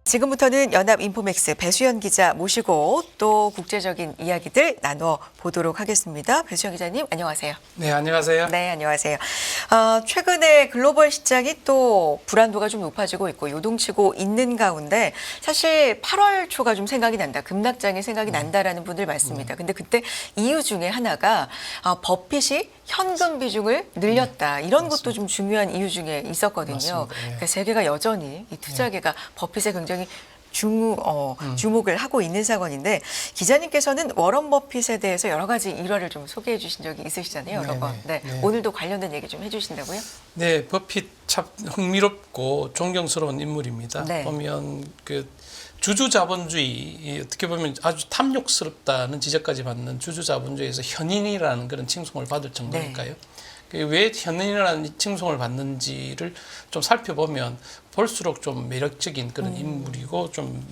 지금부터는 연합인포맥스 배수연 기자 모시고 또 국제적인 이야기들 나눠 보도록 하겠습니다. 배수연 기자님, 안녕하세요. 네, 안녕하세요. 네, 안녕하세요. 최근에 글로벌 시장이 또 불안도가 좀 높아지고 있고 요동치고 있는 가운데 사실 8월 초가 좀 생각이 난다. 급락장이 생각이 난다라는 분들 많습니다. 근데 그때 이유 중에 하나가 버핏이 현금 비중을 늘렸다. 이런 것도 좀 중요한 이유 중에 있었거든요. 맞습니다. 예. 그러니까 세계가 여전히 이 투자계가 버핏에 굉장히 주목을 하고 있는 상황인데 기자님께서는 워런 버핏에 대해서 여러 가지 일화를 좀 소개해 주신 적이 있으시잖아요. 여러 번. 네. 오늘도 관련된 얘기 좀 해주신다고요? 네, 버핏 참 흥미롭고 존경스러운 인물입니다. 네. 보면 그 주주자본주의 어떻게 보면 아주 탐욕스럽다는 지적까지 받는 주주자본주의에서 현인이라는 그런 칭송을 받을 정도니까요. 네. 왜 현인이라는 칭송을 받는지를 좀 살펴보면 볼수록 좀 매력적인 그런 인물이고 좀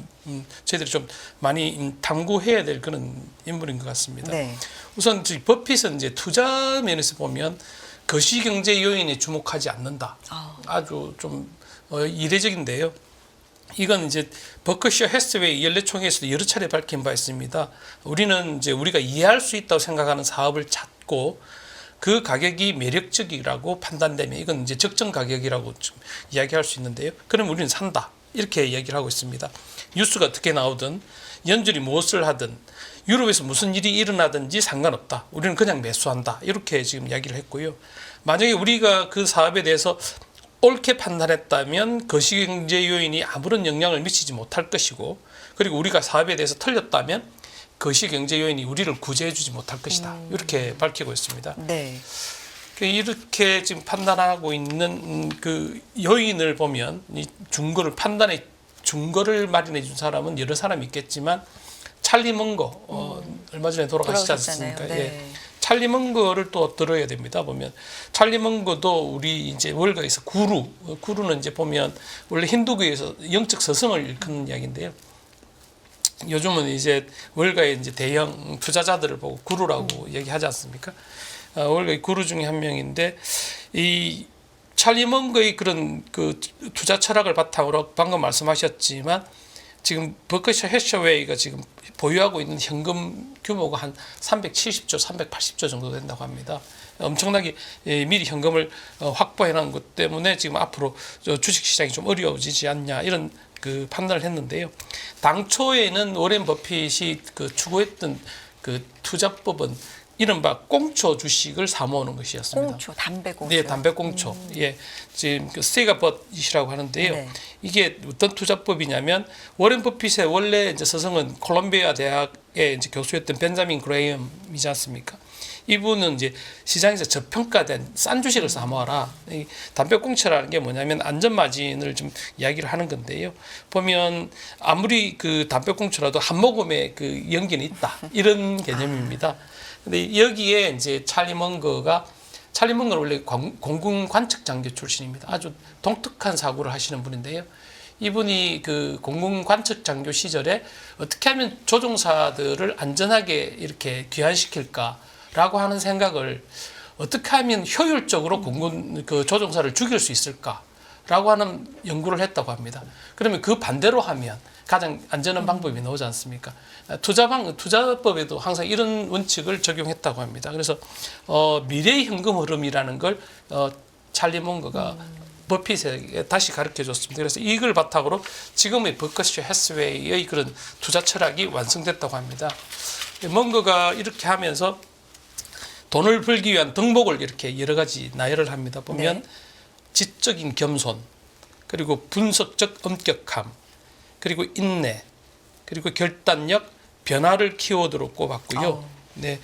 저희들이 좀 많이 탐구해야 될 그런 인물인 것 같습니다. 네. 우선 버핏은 이제 투자 면에서 보면 거시경제 요인에 주목하지 않는다. 아주 좀 이례적인데요. 이건 이제 버크셔 해스웨이 연례총회에서도 여러 차례 밝힌 바 있습니다. 우리는 이제 우리가 이해할 수 있다고 생각하는 사업을 찾고 그 가격이 매력적이라고 판단되면 이건 이제 적정 가격이라고 좀 이야기할 수 있는데요. 그럼 우리는 산다. 이렇게 이야기를 하고 있습니다. 뉴스가 어떻게 나오든 연준이 무엇을 하든 유럽에서 무슨 일이 일어나든지 상관없다. 우리는 그냥 매수한다. 이렇게 지금 이야기를 했고요. 만약에 우리가 그 사업에 대해서 옳게 판단했다면 거시경제 요인이 아무런 영향을 미치지 못할 것이고 그리고 우리가 사업에 대해서 틀렸다면 거시경제 요인이 우리를 구제해주지 못할 것이다. 이렇게 밝히고 있습니다. 네. 이렇게 지금 판단하고 있는 그 요인을 보면 이 준거를 마련해 준 사람은 여러 사람이 있겠지만 찰리 먼거 얼마 전에 돌아가시지 않습니까? 네. 예. 찰리 먼거를 또 들어야 됩니다. 보면 찰리 먼거도 우리 이제 월가에서 구루는 이제 보면 원래 힌두교에서 영적 스승을 일컫는 이야기인데요. 요즘은 이제 월가의 이제 대형 투자자들을 보고 구루라고 얘기하지 않습니까? 월가의 구루 중에 한 명인데 이 찰리 먼거의 그런 그 투자 철학을 바탕으로 방금 말씀하셨지만 지금 버크셔 해서웨이가 지금 보유하고 있는 현금 규모가 한 370조, 380조 정도 된다고 합니다. 엄청나게 미리 현금을 확보해 놓은 것 때문에 지금 앞으로 주식시장이 좀 어려워지지 않냐 이런 그 판단을 했는데요. 당초에는 워렌 버핏이 그 추구했던 그 투자법은 이른바 꽁초 주식을 사모으는 것이었습니다. 꽁초, 담배 꽁초. 네, 담배 꽁초. 예, 지금 그 세가벗이라고 하는데요. 네. 이게 어떤 투자법이냐면 워렌 버핏의 원래 이제 스승은 콜롬비아 대학의 이제 교수였던 벤자민 그레이엄이지 않습니까? 이분은 이제 시장에서 저평가된 싼 주식을 사모아라. 이 담배 꽁초라는 게 뭐냐면 안전 마진을 좀 이야기를 하는 건데요. 보면 아무리 그 담배 꽁초라도 한 모금의 그 연기는 있다. 이런 개념입니다. 근데 여기에 이제 찰리 먼거는 원래 공군 관측 장교 출신입니다. 아주 독특한 사고를 하시는 분인데요. 이분이 그 공군 관측 장교 시절에 어떻게 하면 조종사들을 안전하게 이렇게 귀환시킬까라고 하는 생각을 어떻게 하면 효율적으로 공군 그 조종사를 죽일 수 있을까라고 하는 연구를 했다고 합니다. 그러면 그 반대로 하면 가장 안전한 방법이 나오지 않습니까? 투자법에도 항상 이런 원칙을 적용했다고 합니다. 그래서 미래의 현금 흐름이라는 걸 찰리 먼거가 버핏에게 다시 가르쳐줬습니다. 그래서 이걸 바탕으로 지금의 버크셔 해스웨이의 그런 투자 철학이 완성됐다고 합니다. 먼거가 이렇게 하면서 돈을 벌기 위한 덕목을 이렇게 여러 가지 나열을 합니다. 보면 네. 지적인 겸손, 그리고 분석적 엄격함, 그리고 인내, 그리고 결단력, 변화를 키워드로 꼽았고요. 네,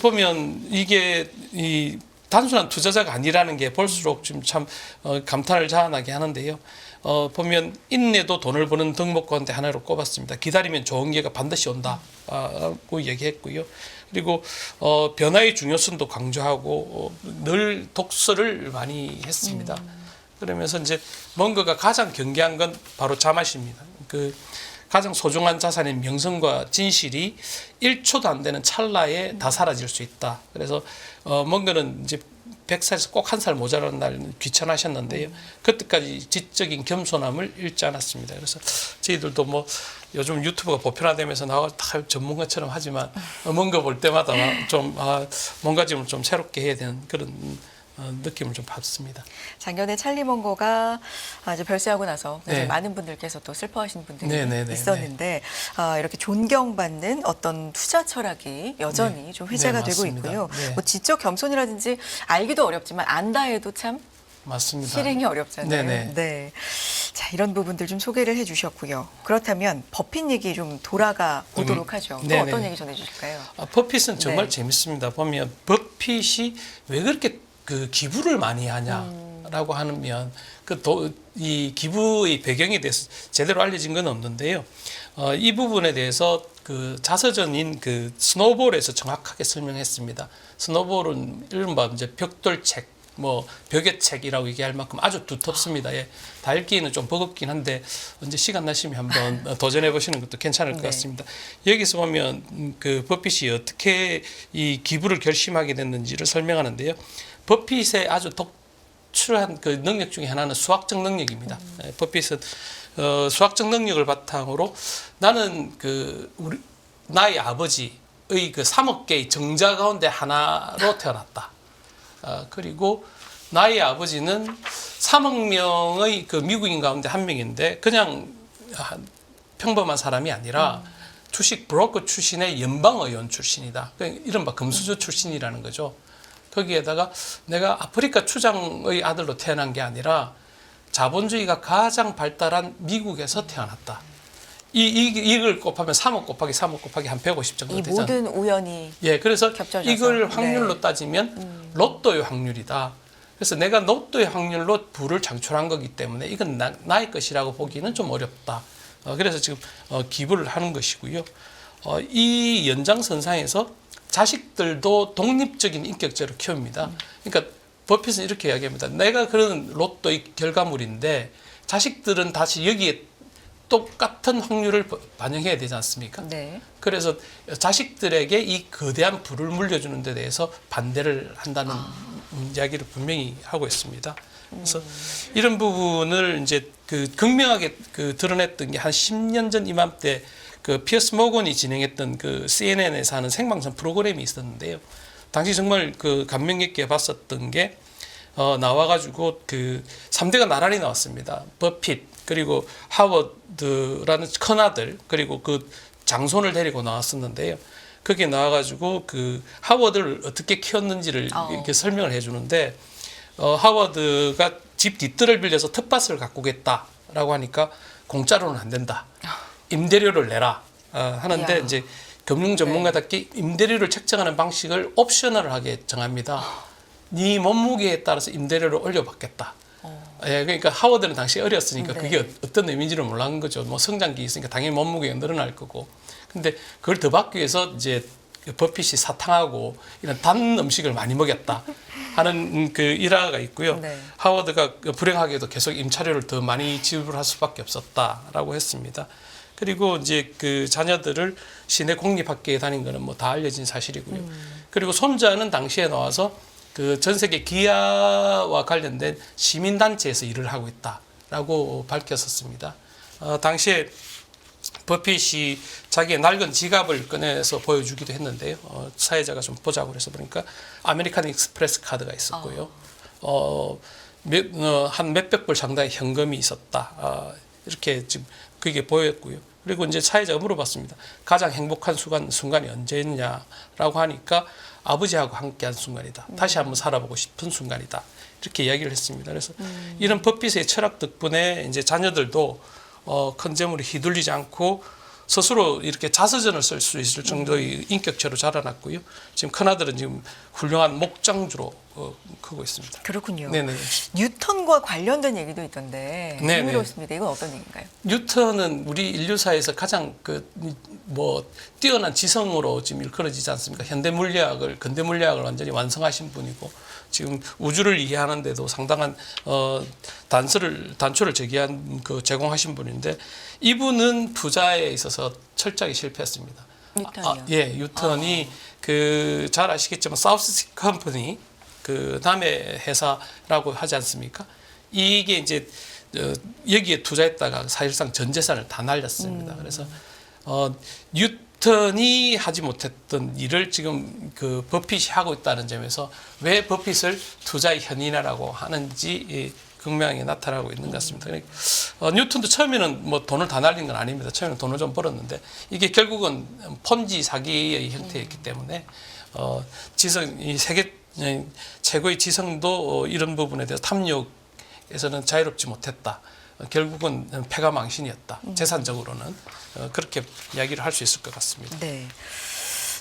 보면 이게 이 단순한 투자자가 아니라는 게 볼수록 좀 참 감탄을 자아나게 하는데요. 보면 인내도 돈을 버는 덕목 가운데 하나로 꼽았습니다. 기다리면 좋은 기회가 반드시 온다고 얘기했고요. 그리고 변화의 중요성도 강조하고 늘 독서를 많이 했습니다. 그러면서 이제 먼거가 가장 경계한 건 바로 자맛입니다. 그 가장 소중한 자산인 명성과 진실이 1초도 안 되는 찰나에 다 사라질 수 있다. 그래서 먼거는 이제 100살에서 꼭 한 살 모자라는 날 귀찮아하셨는데요. 그때까지 지적인 겸손함을 잃지 않았습니다. 그래서 저희들도 뭐 요즘 유튜브가 보편화되면서 나와 다 전문가처럼 하지만 뭔가 볼 때마다 좀 뭔가 좀 새롭게 해야 되는 그런 느낌을 좀 받습니다. 작년에 찰리 먼거가 이제 별세하고 나서 네. 많은 분들께서 또 슬퍼하시는 분들이 네. 있었는데 이렇게 존경받는 어떤 투자 철학이 여전히 좀 회자가 네, 되고 맞습니다. 있고요. 네. 뭐 지적 겸손이라든지 알기도 어렵지만 안다 해도 참 맞습니다. 실행이 어렵잖아요. 네네. 네. 자, 이런 부분들 좀 소개를 해주셨고요. 그렇다면 버핏 얘기 좀 돌아가 보도록 하죠. 또 네네. 어떤 얘기 전해주실까요? 버핏은 정말 네. 재밌습니다. 보면 버핏이 왜 그렇게 그 기부를 많이 하냐라고 하면 이 기부의 배경에 대해서 제대로 알려진 건 없는데요. 이 부분에 대해서 그 자서전인 그 스노볼에서 정확하게 설명했습니다. 스노볼은 이른바 이제 벽돌책, 뭐 벽의 책이라고 얘기할 만큼 아주 두텁습니다. 예, 다 읽기는 좀 버겁긴 한데 언제 시간 나시면 한번 도전해 보시는 것도 괜찮을 것 네. 같습니다. 여기서 보면 그 버핏이 어떻게 이 기부를 결심하게 됐는지를 설명하는데요. 버핏의 아주 독출한 그 능력 중에 하나는 수학적 능력입니다. 예, 버핏은 수학적 능력을 바탕으로 나는 나의 아버지의 그 3억 개의 정자 가운데 하나로 태어났다. 그리고 나의 아버지는 3억 명의 그 미국인 가운데 한 명인데 그냥 평범한 사람이 아니라 주식 브로커 출신의 연방의원 출신이다. 그러니까 이른바 금수저 출신이라는 거죠. 거기에다가 내가 아프리카 추장의 아들로 태어난 게 아니라 자본주의가 가장 발달한 미국에서 태어났다. 이걸 곱하면 3억 곱하기 3억 곱하기 한 150 정도 이 되잖아요. 모든 우연이 예, 그래서 겹쳐져서. 이걸 확률로 네. 따지면 로또의 확률이다. 그래서 내가 로또의 확률로 부를 창출한 거기 때문에 이건 나의 것이라고 보기는 좀 어렵다. 그래서 지금 기부를 하는 것이고요. 이 연장선상에서 자식들도 독립적인 인격체로 키웁니다. 그러니까 버핏은 이렇게 이야기합니다. 내가 그런 로또의 결과물인데 자식들은 다시 여기에 똑같은 확률을 반영해야 되지 않습니까? 네. 그래서 자식들에게 이 거대한 부를 물려주는 데 대해서 반대를 한다는 이야기를 분명히 하고 있습니다. 그래서 이런 부분을 이제 그 극명하게 드러냈던 게 한 10년 전 이맘때 그 피어스 모건이 진행했던 그 CNN에서 하는 생방송 프로그램이 있었는데요. 당시 정말 그 감명 깊게 봤었던 게 나와가지고 그 3대가 나란히 나왔습니다. 버핏 그리고 하워드라는 큰아들 그리고 그 장손을 데리고 나왔었는데요. 거기에 나와가지고 그 하워드를 어떻게 키웠는지를 이렇게 설명을 해주는데 하워드가 집 뒷뜰을 빌려서 텃밭을 가꾸겠다라고 하니까 공짜로는 안 된다. 임대료를 내라 하는데 이야. 이제 금융 전문가답게 임대료를 책정하는 방식을 옵셔널하게 정합니다. 네 몸무게에 따라서 임대료를 올려받겠다. 예, 그러니까 하워드는 당시 어렸으니까 네. 그게 어떤 의미인지를 몰랐는 거죠. 뭐 성장기 있으니까 당연히 몸무게가 늘어날 거고. 근데 그걸 더 받기 위해서 이제 버핏이 사탕하고 이런 단 음식을 많이 먹였다 하는 그 일화가 있고요. 네. 하워드가 불행하게도 계속 임차료를 더 많이 지불할 수밖에 없었다라고 했습니다. 그리고 이제 그 자녀들을 시내 공립학교에 다닌 거는 뭐 다 알려진 사실이고요. 그리고 손자는 당시에 나와서 그 전 세계 기아와 관련된 시민단체에서 일을 하고 있다라고 밝혔었습니다. 당시에 버핏이 자기의 낡은 지갑을 꺼내서 보여주기도 했는데요. 사회자가 좀 보자고 그래서 보니까 아메리칸 익스프레스 카드가 있었고요. 한 몇백 불 상당의 현금이 있었다. 이렇게 지금 그게 보였고요. 그리고 이제 사회자가 물어봤습니다. 가장 행복한 순간이 언제였냐라고 하니까 아버지하고 함께한 순간이다. 다시 한번 살아보고 싶은 순간이다. 이렇게 이야기를 했습니다. 그래서 이런 버핏의 철학 덕분에 이제 자녀들도 큰 재물에 휘둘리지 않고 스스로 이렇게 자서전을 쓸 수 있을 정도의 인격체로 자라났고요. 지금 큰아들은 지금 훌륭한 목장주로 크고 있습니다. 그렇군요. 네네. 뉴턴과 관련된 얘기도 있던데 네네. 흥미롭습니다. 이건 어떤 얘기인가요? 뉴턴은 우리 인류사에서 가장 뛰어난 지성으로 지금 일컬어지지 않습니까? 근대 물리학을 완전히 완성하신 분이고 지금 우주를 이해하는데도 상당한 단초를 제공하신 분인데 이분은 투자에 있어서 철저하게 실패했습니다. 뉴턴이요? 예, 뉴턴이 잘 아시겠지만 사우스 컴퍼니 그 남의 회사라고 하지 않습니까? 이게 이제 여기에 투자했다가 사실상 전 재산을 다 날렸습니다. 그래서 뉴턴이 하지 못했던 일을 지금 그 버핏이 하고 있다는 점에서 왜 버핏을 투자의 현인이라고 하는지 극명하게 나타나고 있는 것 같습니다. 그러니까 뉴턴도 처음에는 뭐 돈을 다 날린 건 아닙니다. 처음에는 돈을 좀 벌었는데 이게 결국은 폰지 사기의 형태였기 때문에 이 세계 최고의 지성도 이런 부분에 대해서 탐욕에서는 자유롭지 못했다. 결국은 패가망신이었다. 재산적으로는 그렇게 이야기를 할 수 있을 것 같습니다. 네.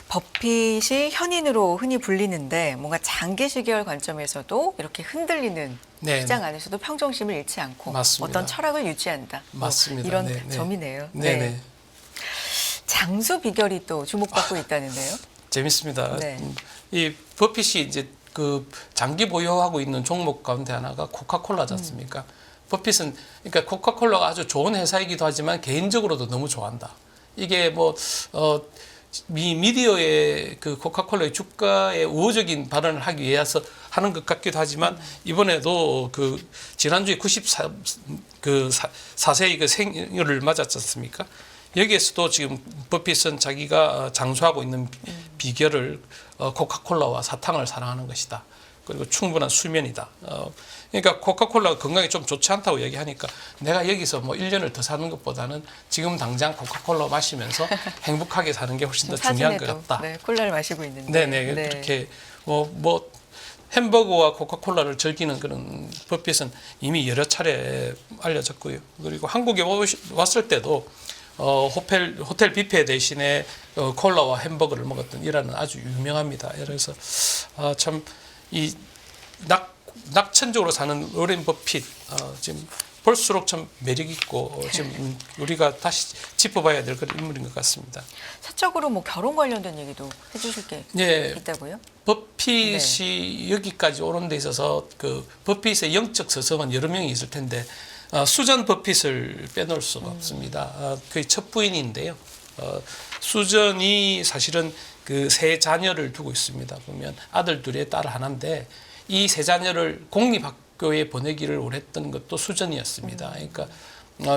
버핏이 현인으로 흔히 불리는데 뭔가 장기 시계열 관점에서도 이렇게 흔들리는 네, 시장 안에서도 평정심을 잃지 않고 맞습니다. 어떤 철학을 유지한다. 맞습니다. 이런 네, 네. 점이네요. 네네. 장수 비결이 또 주목받고 있다는데요. 재밌습니다. 네. 이 버핏이 이제 그 장기 보유하고 있는 종목 가운데 하나가 코카콜라지 않습니까? 버핏은 그러니까 코카콜라가 아주 좋은 회사이기도 하지만 개인적으로도 너무 좋아한다. 이게 뭐 미디어의 그 코카콜라의 주가의 우호적인 발언을 하기 위해서 하는 것 같기도 하지만 이번에도 그 지난주에 94세의 그 생일을 맞았지 않습니까? 여기에서도 지금 버핏은 자기가 장수하고 있는 비결을 코카콜라와 사탕을 사랑하는 것이다. 그리고 충분한 수면이다. 그러니까 코카콜라가 건강에 좀 좋지 않다고 얘기하니까 내가 여기서 뭐 1년을 더 사는 것보다는 지금 당장 코카콜라 마시면서 행복하게 사는 게 훨씬 더 중요한 것 같다. 네, 콜라를 마시고 있는데. 네네. 네. 그렇게 뭐 햄버거와 코카콜라를 즐기는 그런 버핏은 이미 여러 차례 알려졌고요. 그리고 한국에 왔을 때도 호텔 뷔페 대신에 콜라와 햄버거를 먹었던 일화는 아주 유명합니다. 그래서 참 이 낙천적으로 사는 워렌 버핏 지금 볼수록 참 매력 있고 지금 우리가 다시 짚어봐야 될 그런 인물인 것 같습니다. 사적으로 뭐 결혼 관련된 얘기도 해주실 게 예, 있다고요? 버핏이 여기까지 오는 데 있어서 그 버핏의 영적 서성은 여러 명이 있을 텐데 수전 버핏을 빼놓을 수가 없습니다. 그의 첫 부인인데요. 수전이 사실은 그 세 자녀를 두고 있습니다. 보면 아들 둘에 딸 하나인데 이 세 자녀를 공립학교에 보내기를 원했던 것도 수전이었습니다. 그러니까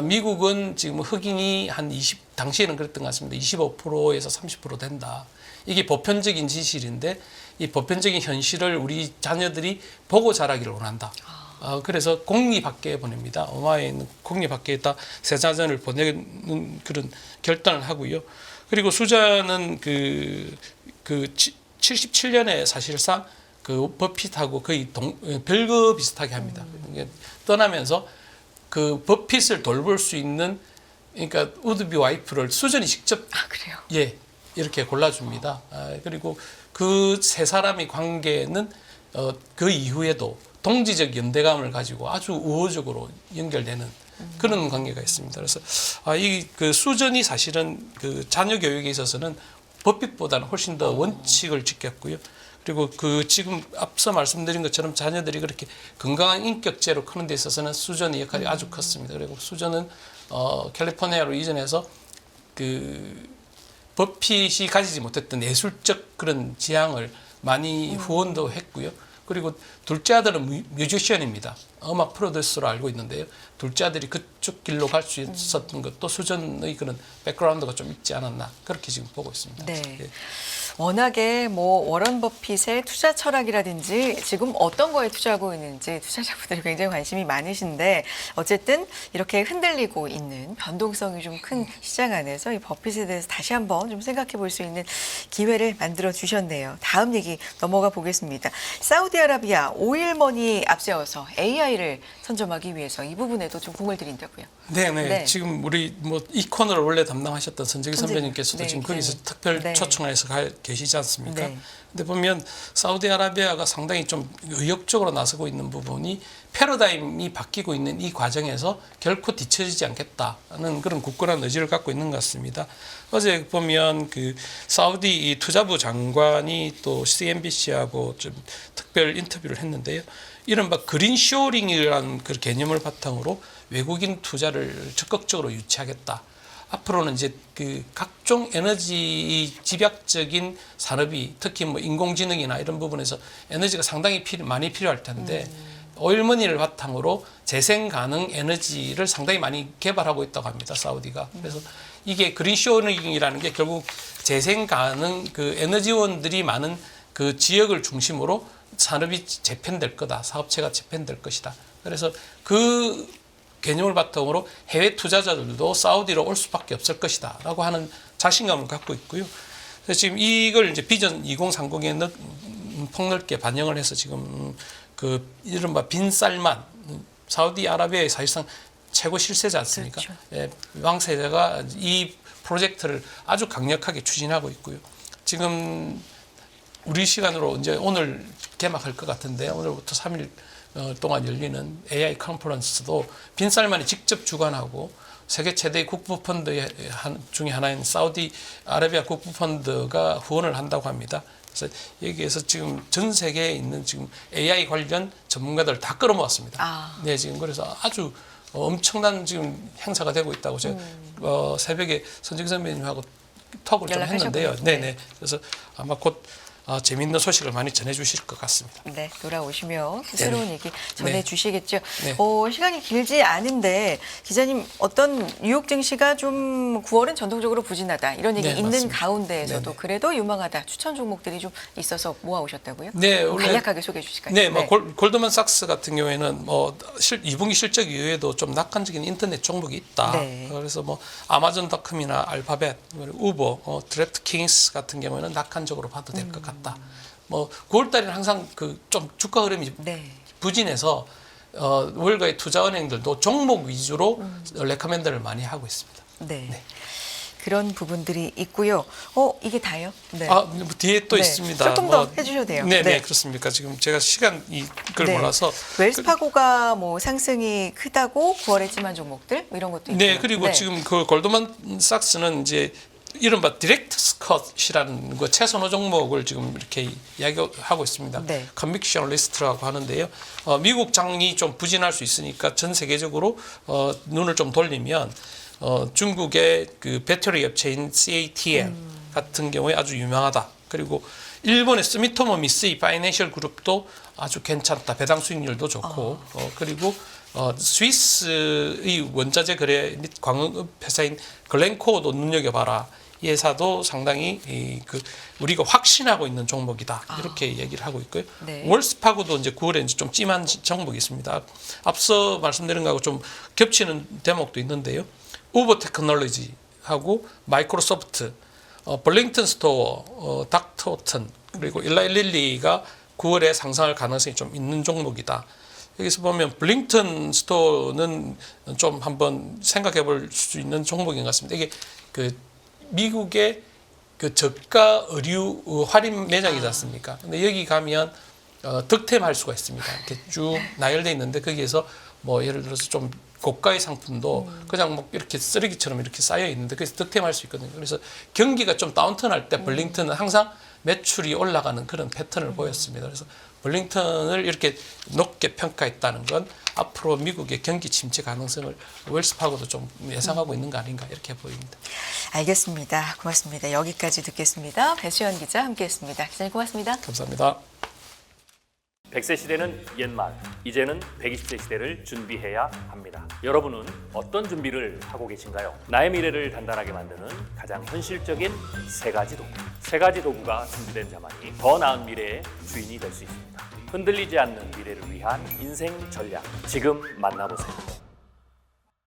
미국은 지금 흑인이 한 당시에는 그랬던 것 같습니다. 25%에서 30% 된다. 이게 보편적인 진실인데 이 보편적인 현실을 우리 자녀들이 보고 자라기를 원한다. 그래서 공립학교에 보냅니다. 오마에 있는 공립학교에다 세 자녀를 보내는 그런 결단을 하고요. 그리고 수자는 그 77년에 사실상 그 버핏하고 거의 별거 비슷하게 합니다. 떠나면서 그 버핏을 돌볼 수 있는 그러니까 우드비 와이프를 수전이 직접 그래요? 예 이렇게 골라줍니다. 그리고 그 세 사람의 관계는 그 이후에도 동지적 연대감을 가지고 아주 우호적으로 연결되는 그런 관계가 있습니다. 그래서 이 그 수전이 사실은 그 자녀 교육에 있어서는 버핏보다는 훨씬 더 원칙을 지켰고요. 그리고 그 지금 앞서 말씀드린 것처럼 자녀들이 그렇게 건강한 인격체로 크는 데 있어서는 수전의 역할이 아주 컸습니다. 그리고 수전은 캘리포니아로 이전해서 그 버핏이 가지지 못했던 예술적 그런 지향을 많이 후원도 했고요. 그리고 둘째 아들은 뮤지션입니다. 음악 프로듀서로 알고 있는데요. 둘째 아들이 그쪽 길로 갈 수 있었던 것도 수전의 그런 백그라운드가 좀 있지 않았나 그렇게 지금 보고 있습니다. 네. 예. 워낙에 뭐 워런 버핏의 투자 철학이라든지 지금 어떤 거에 투자하고 있는지 투자자분들이 굉장히 관심이 많으신데 어쨌든 이렇게 흔들리고 있는 변동성이 좀 큰 시장 안에서 이 버핏에 대해서 다시 한번 좀 생각해 볼 수 있는 기회를 만들어 주셨네요. 다음 얘기 넘어가 보겠습니다. 사우디아라비아 오일머니 앞세워서 AI를 선점하기 위해서 이 부분에도 좀 공을 들인다고요. 네네. 네. 지금 우리 뭐 이 코너를 원래 담당하셨던 선재기 선배님께서도 네, 지금 네. 거기서 특별 네. 초청을 해서 계시지 않습니까? 네. 근데 보면 사우디아라비아가 상당히 좀 의욕적으로 나서고 있는 부분이 패러다임이 바뀌고 있는 이 과정에서 결코 뒤처지지 않겠다는 그런 굳건한 의지를 갖고 있는 것 같습니다. 어제 보면 그 사우디 이 투자부 장관이 또 CNBC하고 좀 특별 인터뷰를 했는데요. 이른바 그린 쇼링이라는 그 개념을 바탕으로 외국인 투자를 적극적으로 유치하겠다. 앞으로는 이제 그 각종 에너지 집약적인 산업이 특히 뭐 인공지능이나 이런 부분에서 에너지가 상당히 많이 필요할 텐데 오일머니를 바탕으로 재생 가능 에너지를 상당히 많이 개발하고 있다고 합니다. 사우디가. 그래서 이게 그린쇼닝이라는 게 결국 재생 가능 그 에너지원들이 많은 그 지역을 중심으로 산업이 재편될 거다. 사업체가 재편될 것이다. 그래서 그 개념을 바탕으로 해외 투자자들도 사우디로 올 수밖에 없을 것이다라고 하는 자신감을 갖고 있고요. 그래서 지금 이걸 이제 비전 2030에 폭넓게 반영을 해서 지금 그 이른바 빈 살만 사우디아라비아의 사실상 최고 실세지 않습니까? 그렇죠. 예, 왕세자가 이 프로젝트를 아주 강력하게 추진하고 있고요. 지금 우리 시간으로 이제 오늘 개막할 것 같은데 오늘부터 3일 동안 열리는 AI 컨퍼런스도 빈 살만이 직접 주관하고 세계 최대의 국부펀드 중에 하나인 사우디아라비아 국부펀드가 후원을 한다고 합니다. 그래서 여기에서 지금 전 세계에 있는 지금 AI 관련 전문가들 다 끌어모았습니다. 네, 지금 그래서 아주 엄청난 지금 행사가 되고 있다고 제가 새벽에 선정 선배님하고 톡을 좀 했는데요. 네네. 그래서 아마 곧 재미있는 소식을 많이 전해주실 것 같습니다. 네, 돌아오시면 새로운 얘기 전해주시겠죠. 네. 시간이 길지 않은데 기자님 어떤 뉴욕 증시가 좀 9월은 전통적으로 부진하다 이런 얘기 네, 있는 맞습니다. 가운데에서도 네네. 그래도 유망하다 추천 종목들이 좀 있어서 모아오셨다고요? 네, 원래 간략하게 소개해 주실까요? 네, 뭐 골드만삭스 같은 경우에는 뭐 2분기 실적 이외에도 좀 낙관적인 인터넷 종목이 있다. 네. 그래서 뭐 아마존닷컴이나 알파벳, 우버, 드래프트킹스 같은 경우에는 낙관적으로 봐도 될 것 같다. 뭐 9월달에는 항상 그 좀 주가 흐름이 부진해서 월가의 투자은행들도 종목 위주로 레커멘드를 많이 하고 있습니다. 네. 그런 부분들이 있고요. 이게 다요? 네. 뒤에 또 네. 있습니다. 조금 더 해주셔도 돼요. 네, 그렇습니까? 지금 제가 시간이 그걸 몰라서 웰스파고가 뭐 상승이 크다고 9월에 찜한 종목들 뭐 이런 것도 있고요. 네, 그리고 지금 그 골드만삭스는 이제 이른바 디렉트 컷이라는 그 최선호 종목을 지금 이렇게 이야기하고 있습니다. 네. 컨빅션 리스트라고 하는데요. 미국 장이 좀 부진할 수 있으니까 전 세계적으로 눈을 좀 돌리면 중국의 그 배터리 업체인 CATL 같은 경우에 아주 유명하다. 그리고 일본의 스미토모 미쓰이 파이낸셜 그룹도 아주 괜찮다. 배당 수익률도 좋고 그리고 스위스의 원자재 거래 및 광업 회사인 글렌코어도 눈여겨봐라. 이 회사도 상당히 우리가 확신하고 있는 종목이다. 이렇게 얘기를 하고 있고요. 네. 월스파고도 이제 9월에 이제 좀 찜한 종목이 있습니다. 앞서 말씀드린 거하고 좀 겹치는 대목도 있는데요. 우버 테크놀로지하고 마이크로소프트, 벌링턴 스토어, 닥터튼 그리고 일라이 릴리가 9월에 상승할 가능성이 좀 있는 종목이다. 여기서 보면 블링턴 스토어는 좀 한번 생각해 볼 수 있는 종목인 것 같습니다. 이게 그 미국의 그 저가 의류 할인 매장이지 않습니까? 근데 여기 가면 득템할 수가 있습니다. 이렇게 쭉 나열돼 있는데 거기에서 뭐 예를 들어서 좀 고가의 상품도 그냥 뭐 이렇게 쓰레기처럼 이렇게 쌓여 있는데 그래서 득템할 수 있거든요. 그래서 경기가 좀 다운턴할 때 블링턴은 항상 매출이 올라가는 그런 패턴을 보였습니다. 그래서 블링턴을 이렇게 높게 평가했다는 건 앞으로 미국의 경기 침체 가능성을 웰스파고도 좀 예상하고 있는 거 아닌가 이렇게 보입니다. 알겠습니다. 고맙습니다. 여기까지 듣겠습니다. 배수연 기자 함께했습니다. 기자님 고맙습니다. 감사합니다. 100세 시대는 옛말, 이제는 120세 시대를 준비해야 합니다. 여러분은 어떤 준비를 하고 계신가요? 나의 미래를 단단하게 만드는 가장 현실적인 세 가지 도구가 준비된 자만이 더 나은 미래의 주인이 될 수 있습니다. 흔들리지 않는 미래를 위한 인생 전략, 지금 만나보세요.